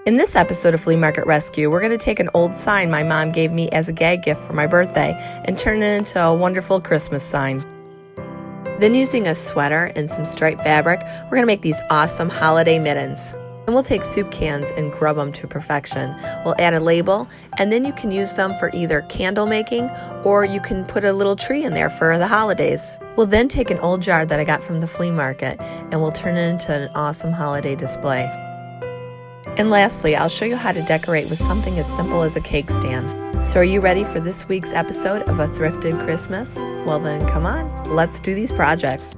In this episode of Flea Market Rescue, we're going to take an old sign my mom gave me as a gag gift for my birthday and turn it into a wonderful Christmas sign. Then using a sweater and some striped fabric, we're going to make these awesome holiday mittens. And we'll take soup cans and grub them to perfection. We'll add a label, and then you can use them for either candle making or you can put a little tree in there for the holidays. We'll then take an old jar that I got from the flea market and we'll turn it into an awesome holiday display. And lastly, I'll show you how to decorate with something as simple as a cake stand. So are you ready for this week's episode of A Thrifted Christmas? Well then, come on, let's do these projects.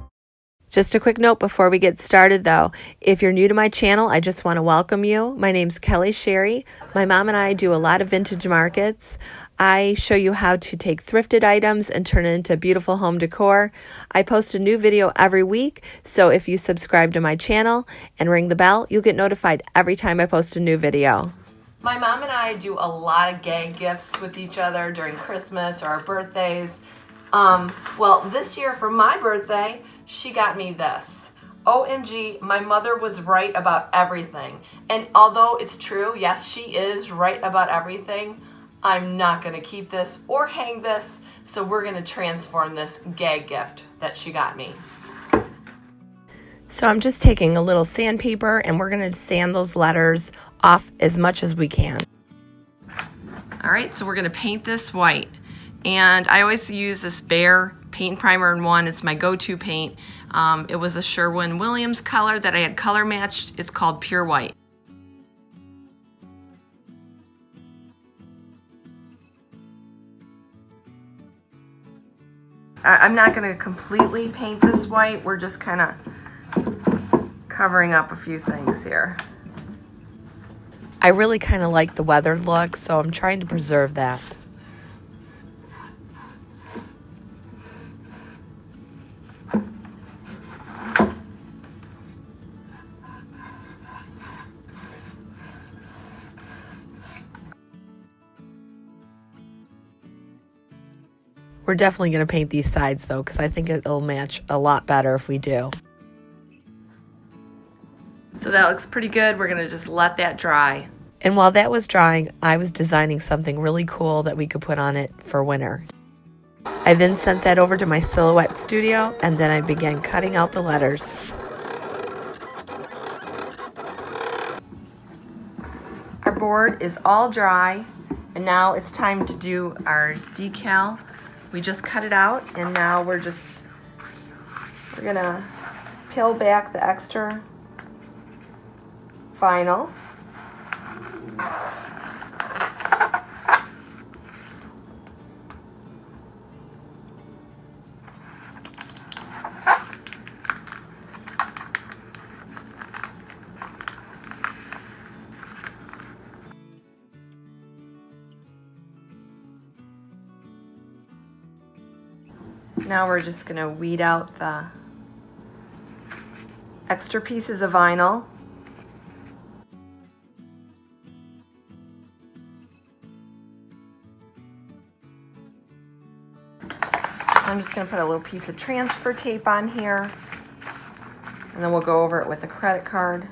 Just a quick note before we get started though, if you're new to my channel, I just want to welcome you. My name's Kelly Sherry. My mom and I do a lot of vintage markets. I show you how to take thrifted items and turn it into beautiful home decor. I post a new video every week, so if you subscribe to my channel and ring the bell, you'll get notified every time I post a new video. My mom and I do a lot of gag gifts with each other during Christmas or our birthdays. Well, this year for my birthday, she got me this. OMG, my mother was right about everything. And although it's true, yes, she is right about everything, I'm not going to keep this or hang this, so we're going to transform this gag gift that she got me. So I'm just taking a little sandpaper and we're going to sand those letters off as much as we can. All right, so we're going to paint this white. And I always use this Behr paint primer in one. It's my go-to paint. It was a Sherwin-Williams color that I had color matched. It's called Pure White. I'm not going to completely paint this white. We're just kind of covering up a few things here. I really kind of like the weathered look, so I'm trying to preserve that. We're definitely going to paint these sides though, because I think it'll match a lot better if we do. So that looks pretty good. We're going to just let that dry. And while that was drying, I was designing something really cool that we could put on it for winter. I then sent that over to my Silhouette studio, and then I began cutting out the letters. Our board is all dry, and now it's time to do our decal. We just cut it out, and now we're gonna peel back the extra vinyl. Now we're just going to weed out the extra pieces of vinyl. I'm just going to put a little piece of transfer tape on here, and then we'll go over it with a credit card.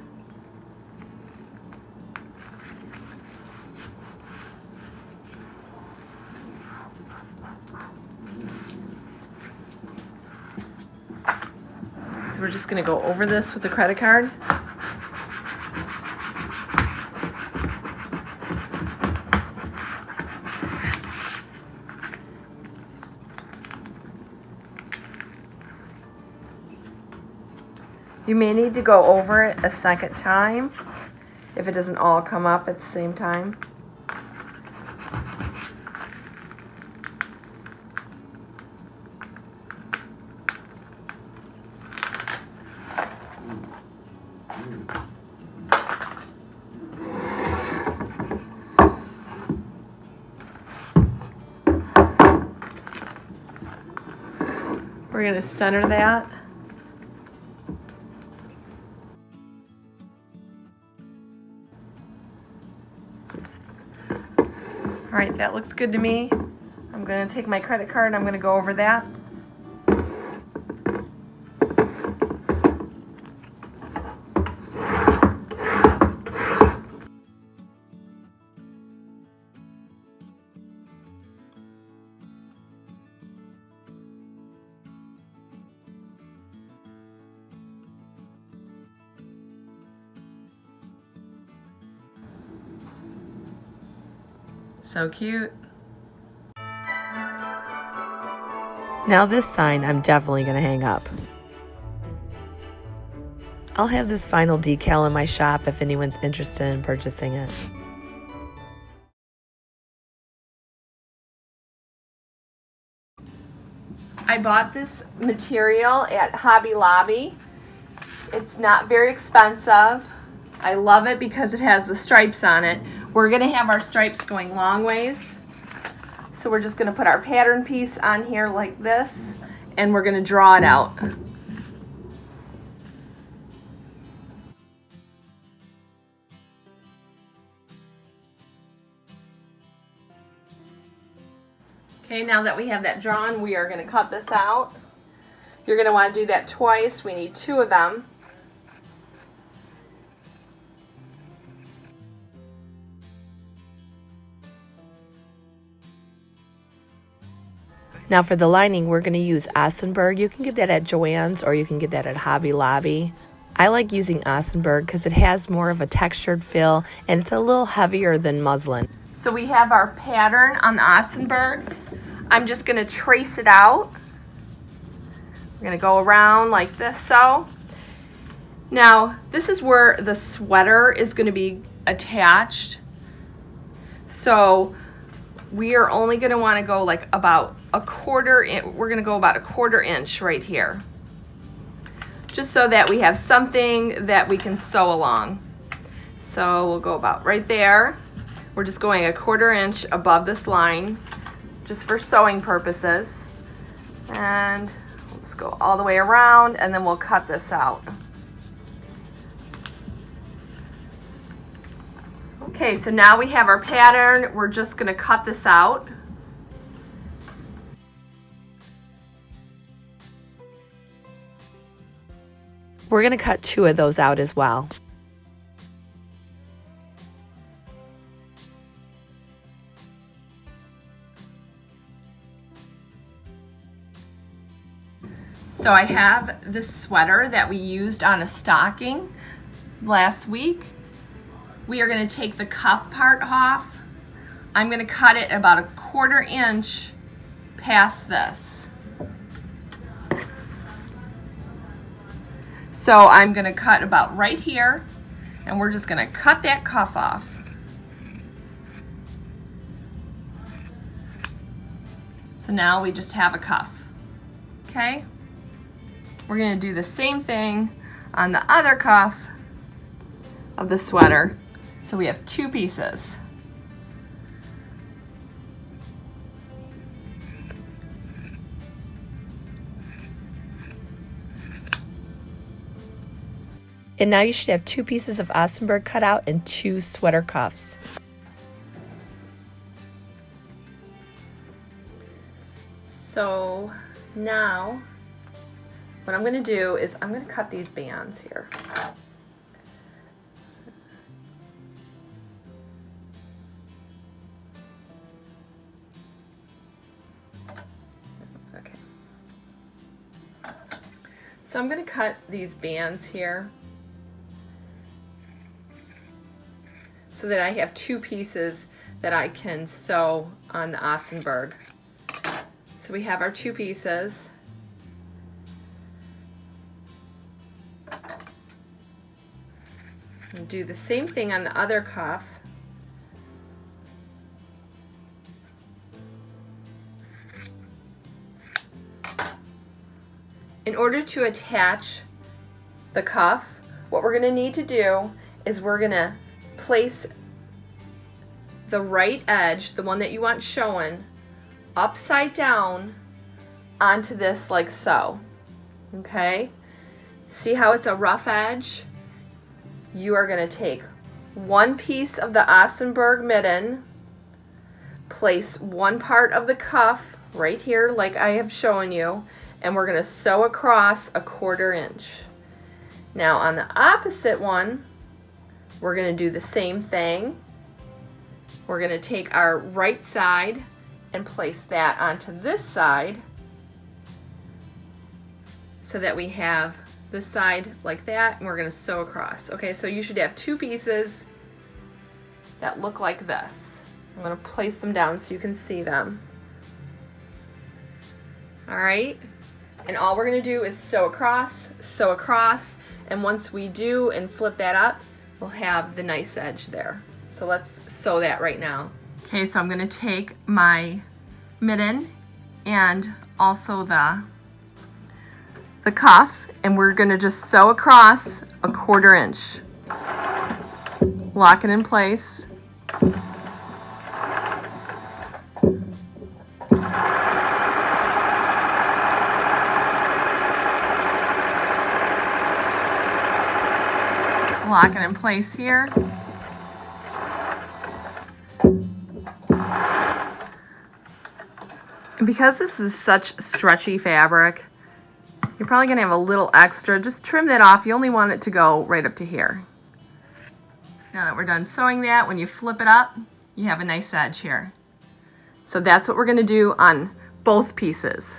So we're just going to go over this with the credit card. You may need to go over it a second time if it doesn't all come up at the same time. We're going to center that. All right, that looks good to me. I'm going to take my credit card and I'm going to go over that. So cute. Now this sign I'm definitely going to hang up. I'll have this vinyl decal in my shop if anyone's interested in purchasing it. I bought this material at Hobby Lobby. It's not very expensive. I love it because it has the stripes on it. We're going to have our stripes going long ways. So we're just going to put our pattern piece on here like this, and we're going to draw it out. Okay, now that we have that drawn, we are going to cut this out. You're going to want to do that twice. We need 2 of them. Now for the lining, we're going to use Ossenberg. You can get that at Joann's or you can get that at Hobby Lobby. I like using Ossenberg because it has more of a textured feel and it's a little heavier than muslin. So we have our pattern on the Ossenberg. I'm just going to trace it out. We're going to go around like this so. Now this is where the sweater is going to be attached. So we are only going to want to go like about a quarter inch. We're going to go about a quarter inch right here, just so that we have something that we can sew along. So we'll go about right there. We're just going a quarter inch above this line just for sewing purposes, and we'll just go all the way around and then we'll cut this out. Okay, so now we have our pattern. We're just going to cut this out. We're going to cut 2 of those out as well. So I have this sweater that we used on a stocking last week. We are going to take the cuff part off. I'm going to cut it about a quarter inch past this. So I'm going to cut about right here, and we're just going to cut that cuff off. So now we just have a cuff. Okay? We're going to do the same thing on the other cuff of the sweater. So we have 2 pieces. And now you should have 2 pieces of Ossenberg cut out and 2 sweater cuffs. So now what I'm going to do is I'm going to cut these bands here. So I'm going to cut these bands here so that I have 2 pieces that I can sew on the Ossenberg. So we have our 2 pieces. And do the same thing on the other cuff. In order to attach the cuff, what we're going to need to do is we're going to place the right edge, the one that you want showing, upside down onto this like so. Okay? See how it's a rough edge? You are going to take 1 piece of the Ossenberg mitten, place 1 part of the cuff right here like I have shown you, and we're going to sew across a quarter inch. Now on the opposite one, we're going to do the same thing. We're going to take our right side and place that onto this side so that we have this side like that, and we're going to sew across. Okay, so you should have 2 pieces that look like this. I'm going to place them down so you can see them. All right, and all we're going to do is sew across, and once we do and flip that up, we'll have the nice edge there. So let's sew that right now. Okay, so I'm going to take my mitten and also the cuff, and we're going to just sew across a 1/4 inch. Lock it in place. Lock it in place here. And because this is such stretchy fabric, you're probably going to have a little extra. Just trim that off. You only want it to go right up to here. Now that we're done sewing that, when you flip it up, you have a nice edge here. So that's what we're going to do on both pieces.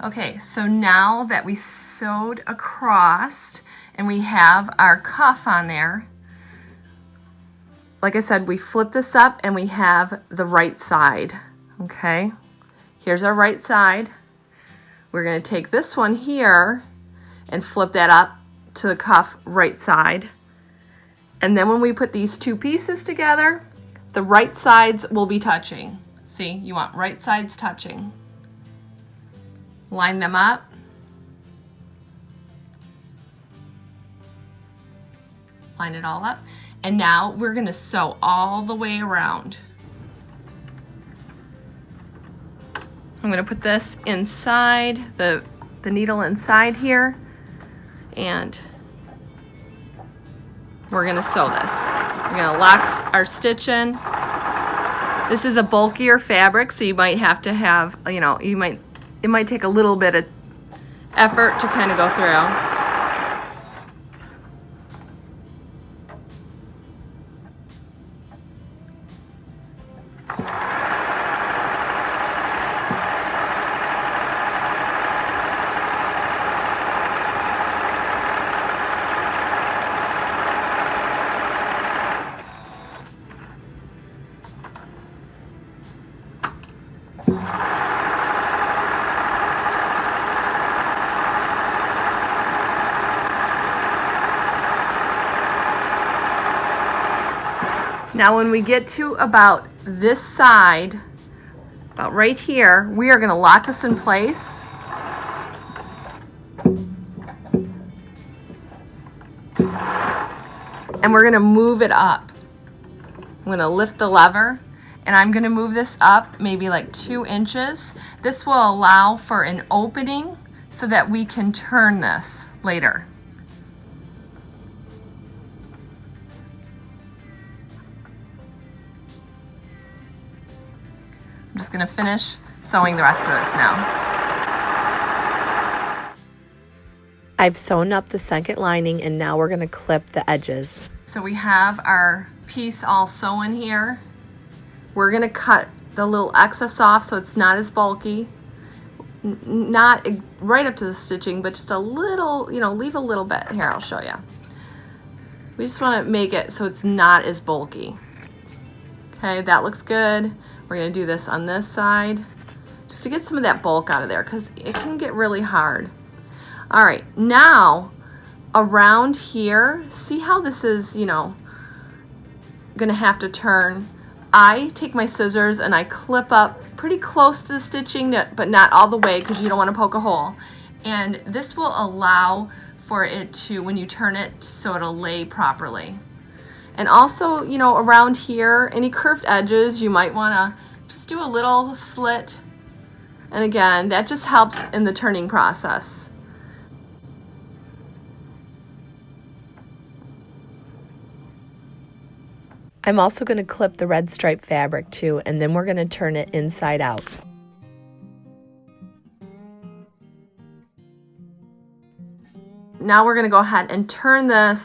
Okay, so now that we sewed across and we have our cuff on there, like I said, we flip this up and we have the right side. Okay, here's our right side. We're going to take this one here and flip that up to the cuff right side. And then when we put these two pieces together, the right sides will be touching. See, you want right sides touching. Line them up. Line it all up. And now we're going to sew all the way around. I'm going to put this inside, the needle inside here, and we're going to sew this. We're going to lock our stitch in. This is a bulkier fabric, so you might have to have, it might take a little bit of effort to kind of go through. Now when we get to about this side, about right here, we are going to lock this in place. And we're going to move it up. I'm going to lift the lever and I'm going to move this up maybe like 2 inches. This will allow for an opening so that we can turn this later. I'm just going to finish sewing the rest of this now. I've sewn up the second lining and now we're going to clip the edges. So we have our piece all sewn here. We're going to cut the little excess off so it's not as bulky. Not right up to the stitching, but just a little, leave a little bit. Here, I'll show you. We just want to make it so it's not as bulky. Okay, that looks good. We're going to do this on this side just to get some of that bulk out of there because it can get really hard. All right, now around here, see how this is, going to have to turn. I take my scissors and I clip up pretty close to the stitching, but not all the way because you don't want to poke a hole. And this will allow for it to, when you turn it, so it'll lay properly. And also, around here, any curved edges, you might want to just do a little slit. And again, that just helps in the turning process. I'm also going to clip the red stripe fabric too, and then we're going to turn it inside out. Now we're going to go ahead and turn this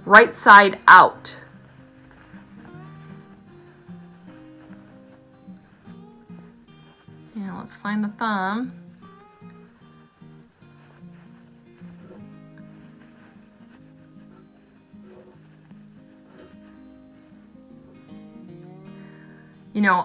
right side out. Yeah, let's find the thumb. You know,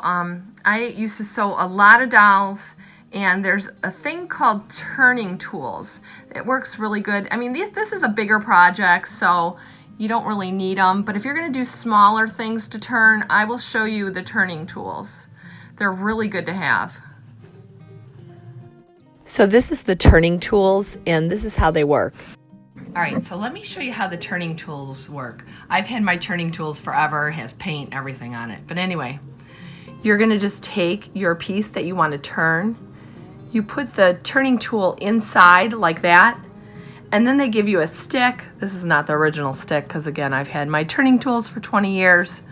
I used to sew a lot of dolls, and there's a thing called turning tools. It works really good. I mean, this is a bigger project, so you don't really need them, but if you're going to do smaller things to turn, I will show you the turning tools. They're really good to have. So this is the turning tools, and this is how they work. All right, so let me show you how the turning tools work. I've had my turning tools forever. It has paint, everything on it. But anyway, you're gonna just take your piece that you want to turn. You put the turning tool inside like that, and then they give you a stick. This is not the original stick because, again, I've had my turning tools for 20 years.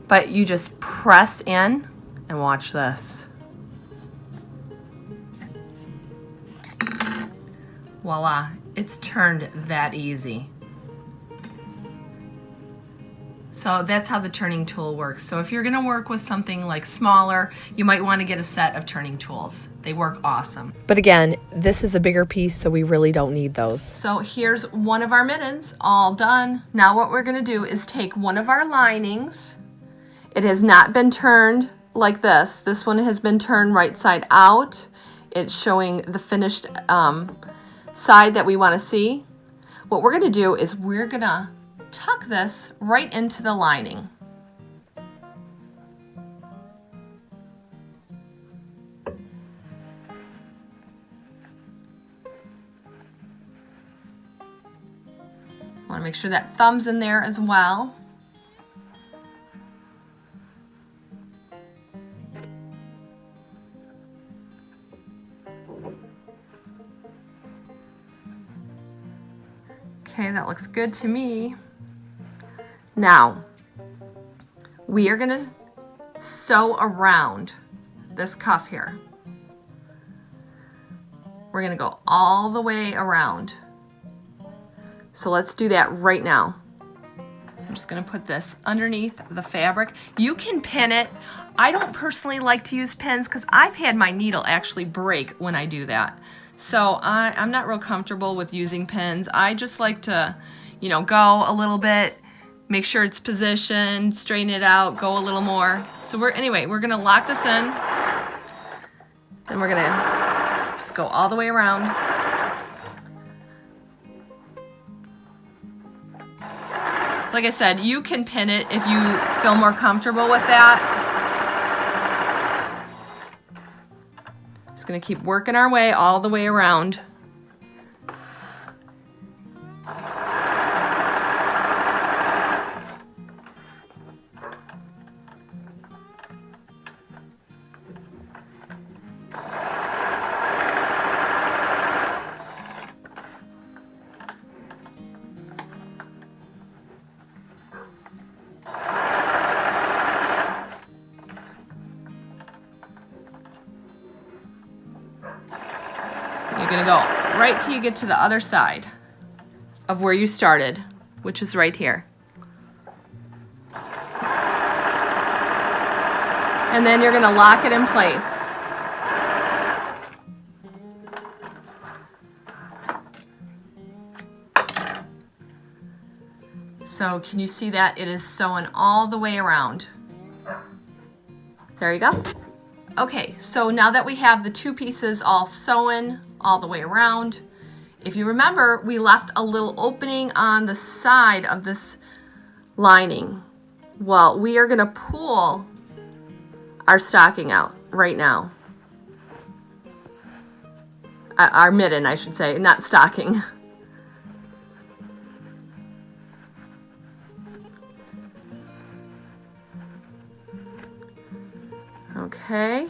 But you just press in and watch this. Voila, it's turned that easy. So that's how the turning tool works. So if you're gonna work with something like smaller, you might wanna get a set of turning tools. They work awesome. But again, this is a bigger piece, so we really don't need those. So here's one of our mittens, all done. Now what we're gonna do is take one of our linings. It has not been turned like this. This one has been turned right side out. It's showing the finished side that we wanna see. What we're gonna do is we're gonna tuck this right into the lining. Want to make sure that thumb's in there as well. Okay, that looks good to me. Now, we are gonna sew around this cuff here. We're gonna go all the way around. So let's do that right now. I'm just gonna put this underneath the fabric. You can pin it. I don't personally like to use pins because I've had my needle actually break when I do that. So I'm not real comfortable with using pins. I just like to, you know, go a little bit, make sure it's positioned, straighten it out, go a little more. So we're gonna lock this in, and we're gonna just go all the way around. Like I said, you can pin it if you feel more comfortable with that. Just gonna keep working our way all the way around. You're gonna go right till you get to the other side of where you started, which is right here. And then you're gonna lock it in place. So can you see that? It is sewn all the way around. There you go. Okay, so now that we have the two pieces all sewn all the way around, if you remember, we left a little opening on the side of this lining. Well, we are gonna pull our stocking out right now. Our mitten, I should say, not stocking. Okay.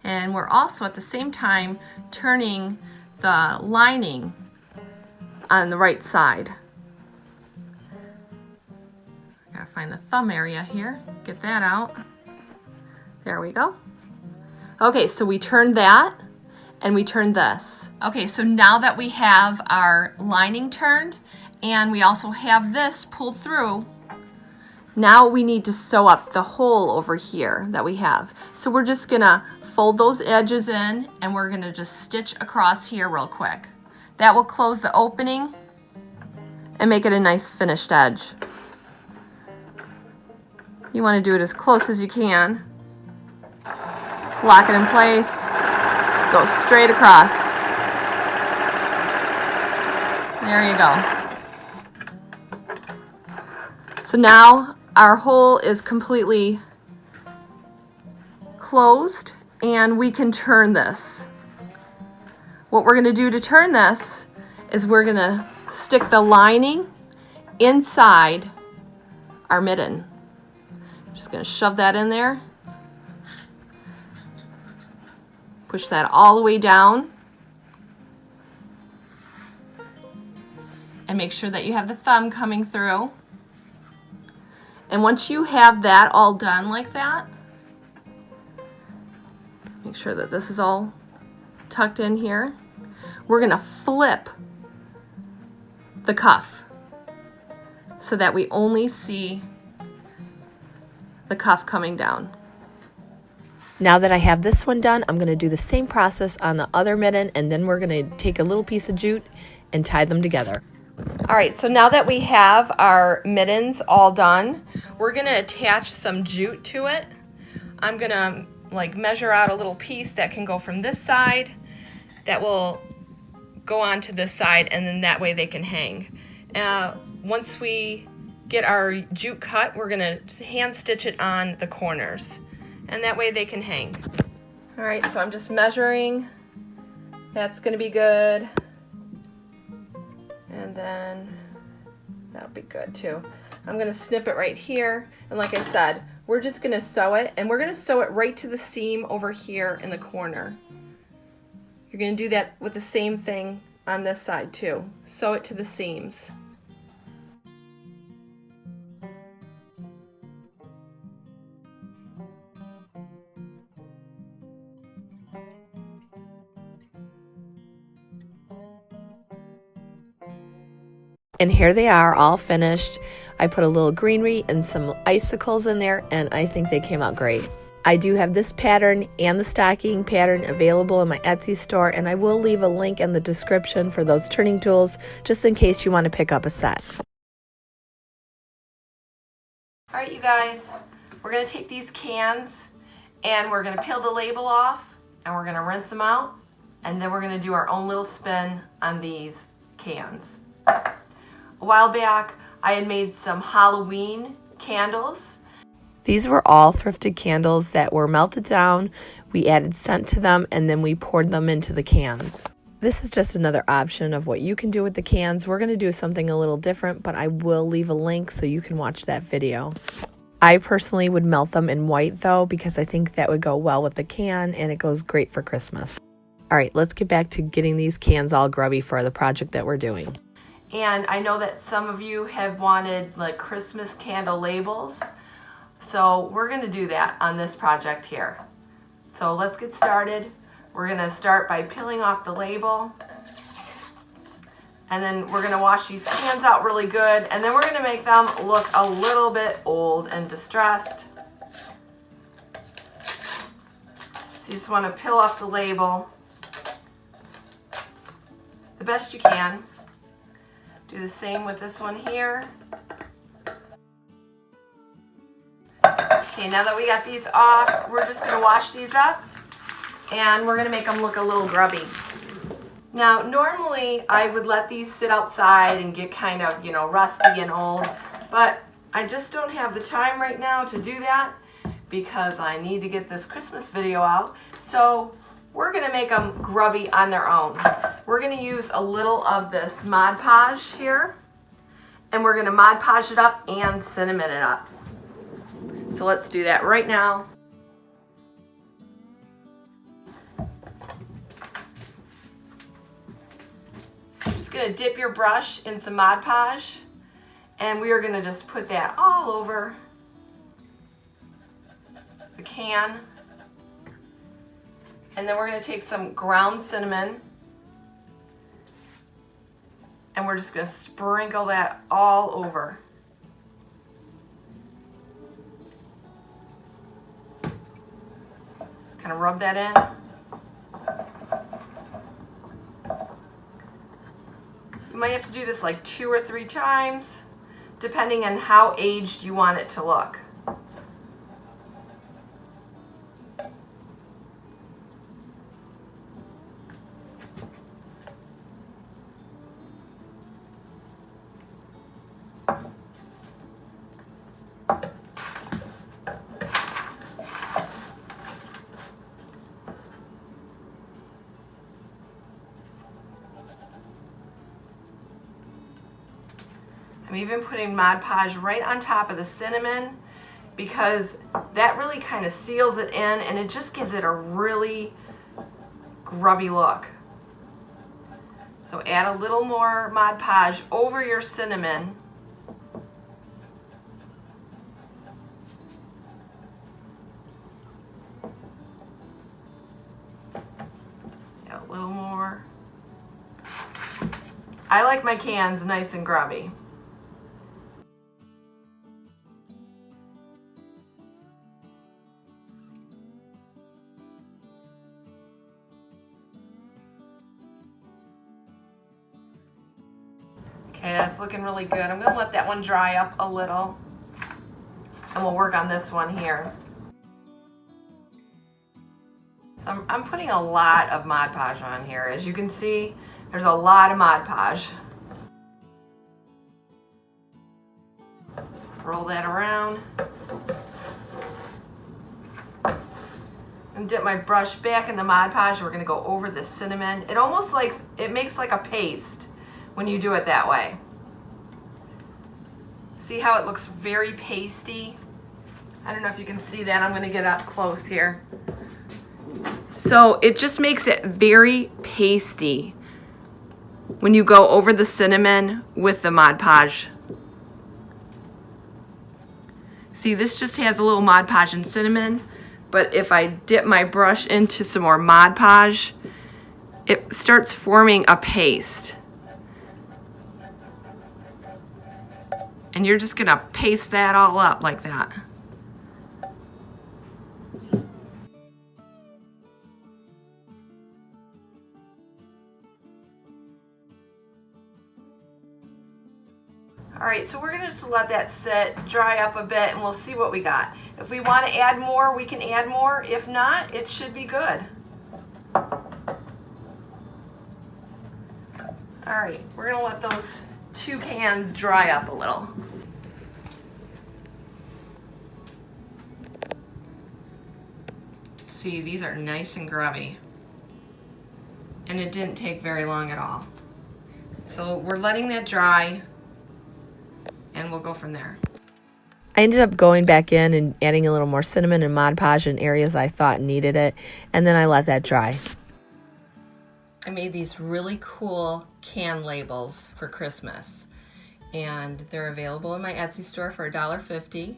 And we're also at the same time turning the lining on the right side. I gotta find the thumb area here, get that out. There we go. Okay, so we turned that and we turned this. Okay, so now that we have our lining turned and we also have this pulled through, now we need to sew up the hole over here that we have. So we're just gonna fold those edges in and we're gonna just stitch across here real quick. That will close the opening and make it a nice finished edge. You want to do it as close as you can. Lock it in place. Just go straight across. There you go. So now our hole is completely closed and we can turn this. What we're going to do to turn this is we're going to stick the lining inside our mitten. I'm just going to shove that in there. Push that all the way down. And make sure that you have the thumb coming through. And once you have that all done like that, make sure that this is all tucked in here. We're going to flip the cuff so that we only see the cuff coming down. Now that I have this one done, I'm going to do the same process on the other mitten, and then we're going to take a little piece of jute and tie them together. All right, so now that we have our mittens all done, we're going to attach some jute to it. I'm going to measure out a little piece that can go from this side that will go on to this side, and then that way they can hang. Once we get our jute cut, we're going to hand stitch it on the corners, and that way they can hang. All right, so I'm just measuring. That's going to be good. And then that'll be good too. I'm going to snip it right here, and like I said, we're just going to sew it, and we're going to sew it right to the seam over here in the corner. You're going to do that with the same thing on this side too. Sew it to the seams. And here they are, all finished. I put a little greenery and some icicles in there, and I think they came out great. I do have this pattern and the stocking pattern available in my Etsy store, and I will leave a link in the description for those turning tools, just in case you want to pick up a set. All right, you guys, we're going to take these cans, and we're going to peel the label off, and we're going to rinse them out, and then we're going to do our own little spin on these cans. A while back, I had made some Halloween candles. These were all thrifted candles that were melted down. We added scent to them, and then we poured them into the cans. This is just another option of what you can do with the cans. We're going to do something a little different, but I will leave a link so you can watch that video. I personally would melt them in white though, because I think that would go well with the can, and it goes great for Christmas. All right, let's get back to getting these cans all grubby for the project that we're doing. And I know that some of you have wanted Christmas candle labels. So we're going to do that on this project here. So let's get started. We're going to start by peeling off the label. And then we're going to wash these cans out really good. And then we're going to make them look a little bit old and distressed. So you just want to peel off the label the best you can. Do the same with this one here. Okay, now that we got these off, we're just going to wash these up, and we're going to make them look a little grubby. Now, normally I would let these sit outside and get kind of, rusty and old, but I just don't have the time right now to do that because I need to get this Christmas video out. So we're going to make them grubby on their own. We're going to use a little of this Mod Podge here, and we're going to Mod Podge it up and cinnamon it up. So let's do that right now. You're just going to dip your brush in some Mod Podge, and we are going to just put that all over the can. And then we're going to take some ground cinnamon, and we're just going to sprinkle that all over. Just kind of rub that in. You might have to do this 2 or 3 times, depending on how aged you want it to look. I'm even putting Mod Podge right on top of the cinnamon because that really kind of seals it in and it just gives it a really grubby look. So add a little more Mod Podge over your cinnamon. Add a little more. I like my cans nice and grubby. Okay, that's looking really good. I'm gonna let that one dry up a little and we'll work on this one here. So I'm putting a lot of Mod Podge on here. As you can see, there's a lot of Mod Podge. Roll that around. And dip my brush back in the Mod Podge. We're gonna go over the cinnamon. It almost like, it makes like a paste when you do it that way. See how it looks very pasty? I don't know if you can see that. I'm gonna get up close here. So it just makes it very pasty when you go over the cinnamon with the Mod Podge. See, this just has a little Mod Podge and cinnamon, but if I dip my brush into some more Mod Podge, it starts forming a paste. And you're just gonna paste that all up like that. All right, so we're gonna just let that sit, dry up a bit, and we'll see what we got. If we wanna add more, we can add more. If not, it should be good. All right, we're gonna let those 2 cans dry up a little. See, these are nice and grubby. And it didn't take very long at all. So we're letting that dry and we'll go from there. I ended up going back in and adding a little more cinnamon and Mod Podge in areas I thought needed it, and then I let that dry. I made these really cool can labels for Christmas, and they're available in my Etsy store for $1.50.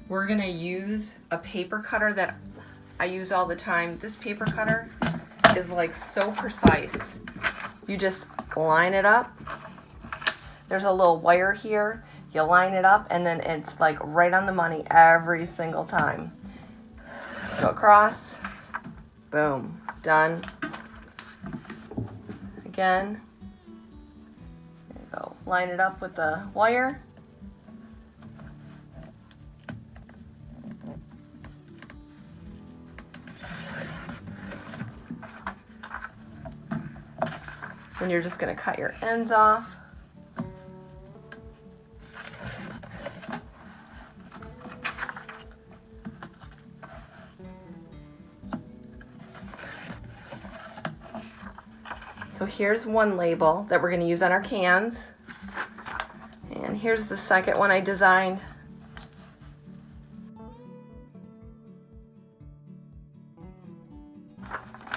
We're gonna use a paper cutter that I use all the time. This paper cutter is like so precise. You just line it up. There's a little wire here. You line it up and then it's like right on the money every single time. Go across, boom, done. Again, there you go. Line it up with the wire. And you're just going to cut your ends off. So here's one label that we're going to use on our cans. And here's the second one I designed.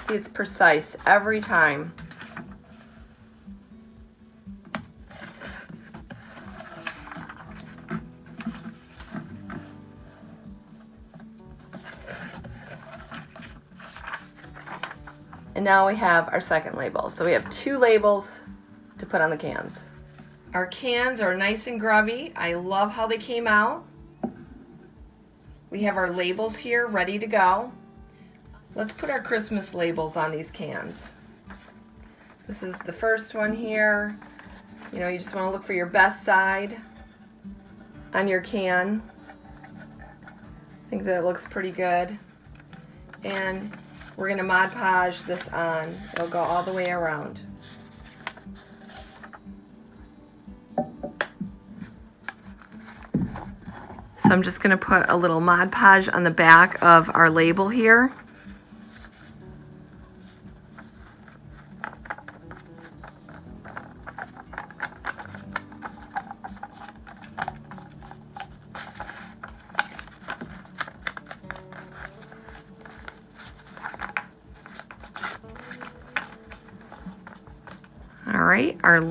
See, it's precise every time. And now we have our second label. So we have 2 labels to put on the cans. Our cans are nice and grubby. I love how they came out. We have our labels here ready to go. Let's put our Christmas labels on these cans. This is the first one here. You know, you just want to look for your best side on your can. I think that looks pretty good. And we're going to Mod Podge this on. It'll go all the way around. So I'm just going to put a little Mod Podge on the back of our label here. right, our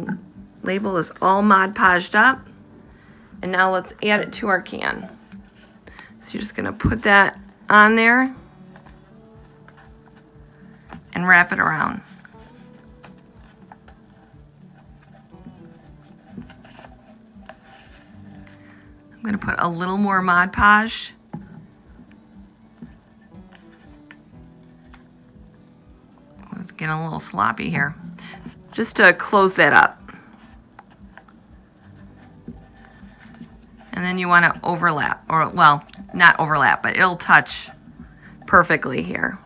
label is all Mod Podged up. And now let's add it to our can. So you're just gonna put that on there and wrap it around. I'm gonna put a little more Mod Podge. It's getting a little sloppy here. Just to close that up. And then you want to overlap, or well, not overlap, but it'll touch perfectly here.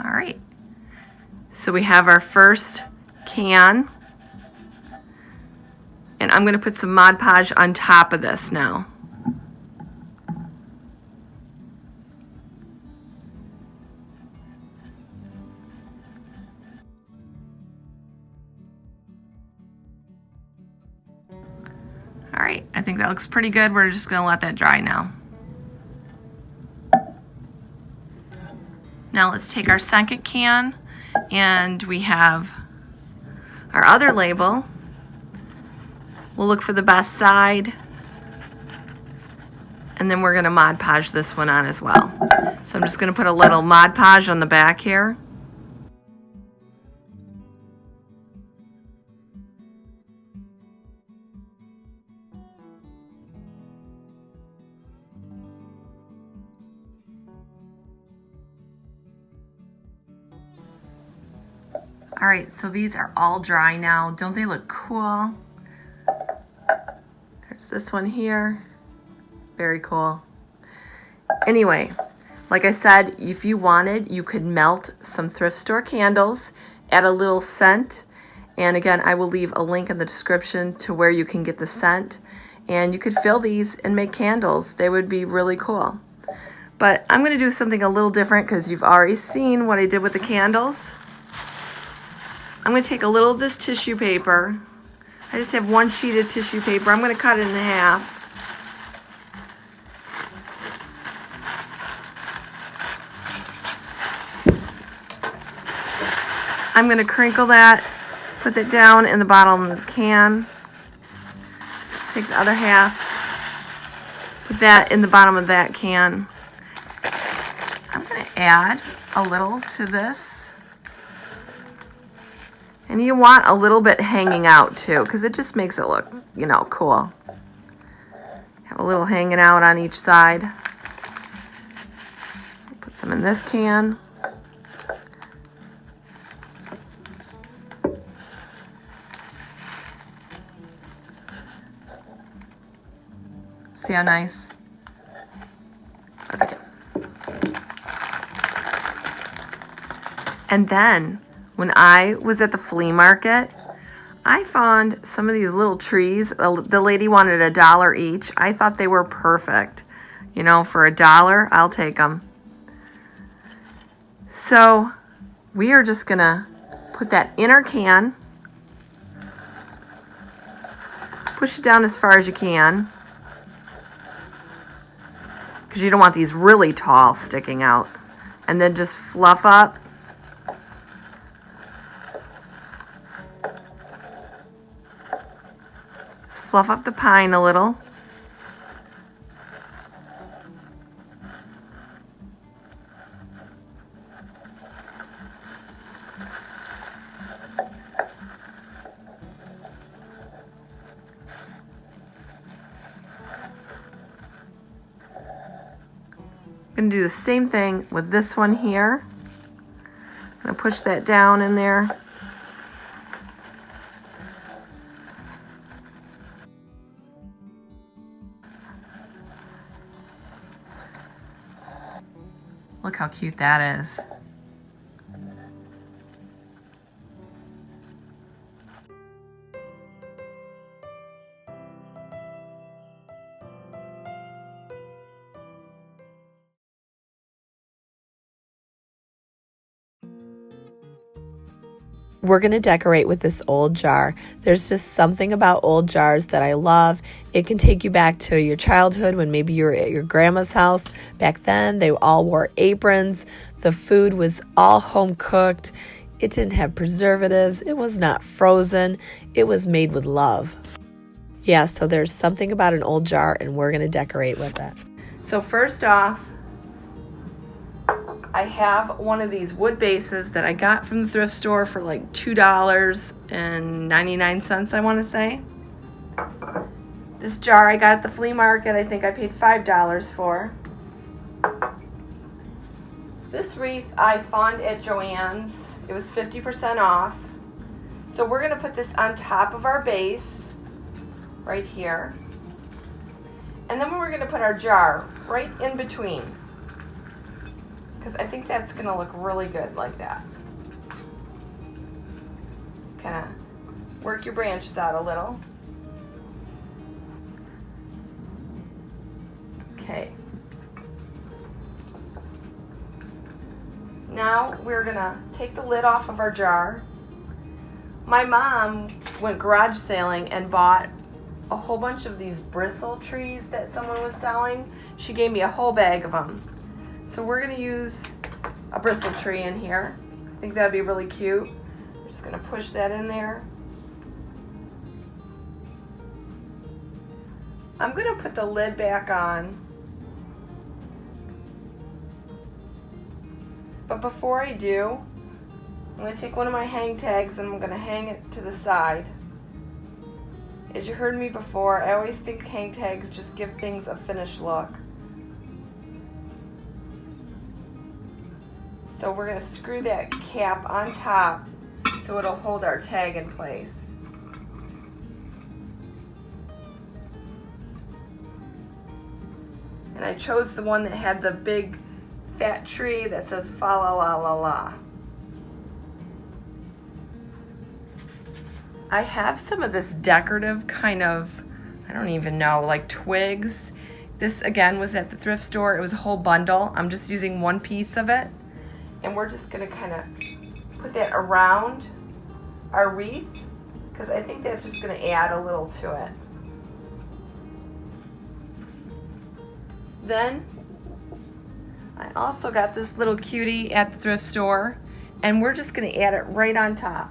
All right, so we have our first can, and I'm going to put some Mod Podge on top of this now. All right, I think that looks pretty good. We're just gonna let that dry now. Now let's take our second can, and we have our other label. We'll look for the best side, and then we're gonna Mod Podge this one on as well. So I'm just gonna put a little Mod Podge on the back here. All right, so these are all dry now. Don't they look cool? There's this one here. Very cool. Anyway, like I said, if you wanted, you could melt some thrift store candles, add a little scent, and again, I will leave a link in the description to where you can get the scent, and you could fill these and make candles. They would be really cool. But I'm gonna do something a little different because you've already seen what I did with the candles. I'm going to take a little of this tissue paper. I just have one sheet of tissue paper. I'm going to cut it in half. I'm going to crinkle that, put that down in the bottom of the can. Take the other half, put that in the bottom of that can. I'm going to add a little to this. And you want a little bit hanging out too, because it just makes it look, you know, cool. Have a little hanging out on each side. Put some in this can. See how nice? Okay. And then, when I was at the flea market, I found some of these little trees. The lady wanted $1 each. I thought they were perfect. You know, for $1, I'll take them. So we are just gonna put that in our can. Push it down as far as you can, because you don't want these really tall sticking out. And then just fluff up. Fluff up the pine a little. I'm going to do the same thing with this one here. I'm going to push that down in there. Look how cute that is. We're going to decorate with this old jar. There's just something about old jars that I love. It can take you back to your childhood when maybe you were at your grandma's house. Back then, they all wore aprons. The food was all home cooked. It didn't have preservatives. It was not frozen. It was made with love. Yeah, so there's something about an old jar, and we're going to decorate with it. So first off, I have one of these wood bases that I got from the thrift store for like $2.99, I want to say. This jar I got at the flea market, I think I paid $5 for. This wreath I found at Joann's. It was 50% off. So we're going to put this on top of our base, right here. And then we're going to put our jar right in between, because I think that's going to look really good like that. Kind of work your branches out a little. Okay. Now we're going to take the lid off of our jar. My mom went garage sailing and bought a whole bunch of these bristle trees that someone was selling. She gave me a whole bag of them. So we're going to use a bristle tree in here. I think that would be really cute. I'm just going to push that in there. I'm going to put the lid back on. But before I do, I'm going to take one of my hang tags and I'm going to hang it to the side. As you heard me before, I always think hang tags just give things a finished look. So we're going to screw that cap on top so it'll hold our tag in place. And I chose the one that had the big fat tree that says fa la la la la. I have some of this decorative kind of, I don't even know, like twigs. This again was at the thrift store. It was a whole bundle. I'm just using one piece of it. And we're just going to kind of put that around our wreath, because I think that's just going to add a little to it. Then I also got this little cutie at the thrift store, and we're just going to add it right on top.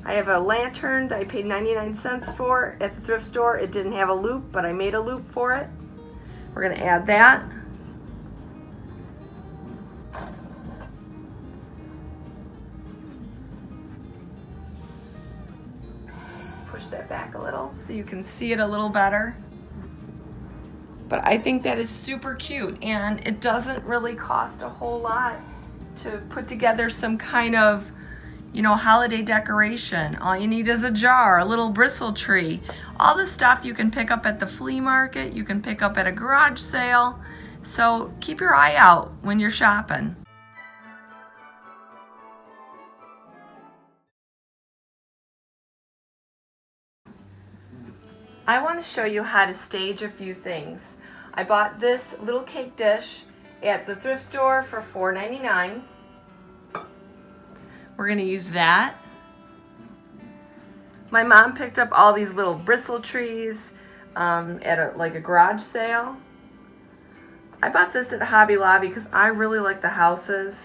I have a lantern that I paid 99 cents for at the thrift store. It didn't have a loop, but I made a loop for it. We're going to add that. Push that back a little so you can see it a little better. But I think that is super cute, and it doesn't really cost a whole lot to put together some kind of, you know, holiday decoration. All you need is a jar, a little bristle tree, all the stuff you can pick up at the flea market, you can pick up at a garage sale. So keep your eye out when you're shopping. I want to show you how to stage a few things. I bought this little cake dish at the thrift store for $4.99. We're going to use that. My mom picked up all these little bristle trees at like a garage sale. I bought this at Hobby Lobby because I really like the houses.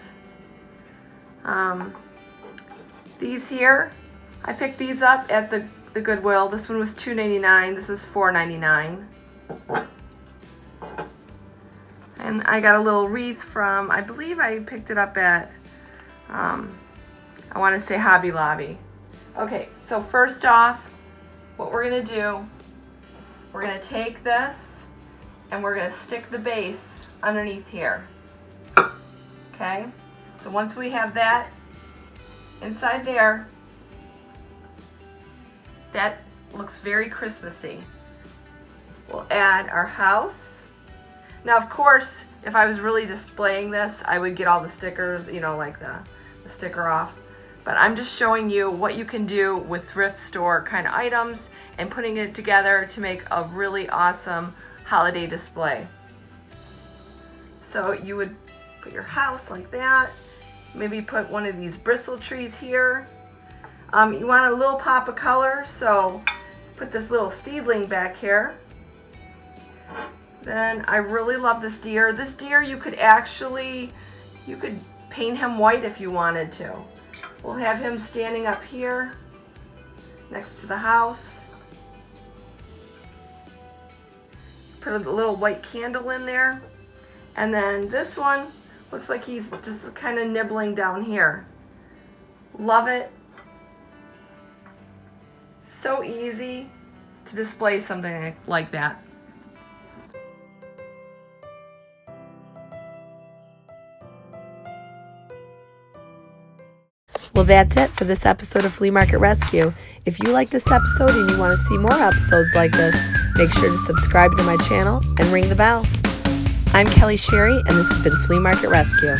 These here, I picked these up at the Goodwill. This one was $2.99. This was $4.99. And I got a little wreath from, I believe I picked it up at, I want to say Hobby Lobby. Okay, so first off, what we're going to do, we're going to take this and we're going to stick the base underneath here. Okay, so once we have that inside there, that looks very Christmassy. We'll add our house. Now, of course, if I was really displaying this, I would get all the stickers, you know, like the sticker off. But I'm just showing you what you can do with thrift store kind of items and putting it together to make a really awesome holiday display. So you would Put your house like that. Maybe put one of these bristle trees here. You want a little pop of color, so put this little seedling back here. Then I really love this deer. This deer you could paint him white if you wanted to. We'll have him standing up here next to the house. Put a little white candle in there. And then this one looks like he's just kind of nibbling down here. Love it. So easy to display something like that. Well, that's it for this episode of Flea Market Rescue. If you like this episode and you want to see more episodes like this, make sure to subscribe to my channel and ring the bell. I'm Kelly Sherry, and this has been Flea Market Rescue.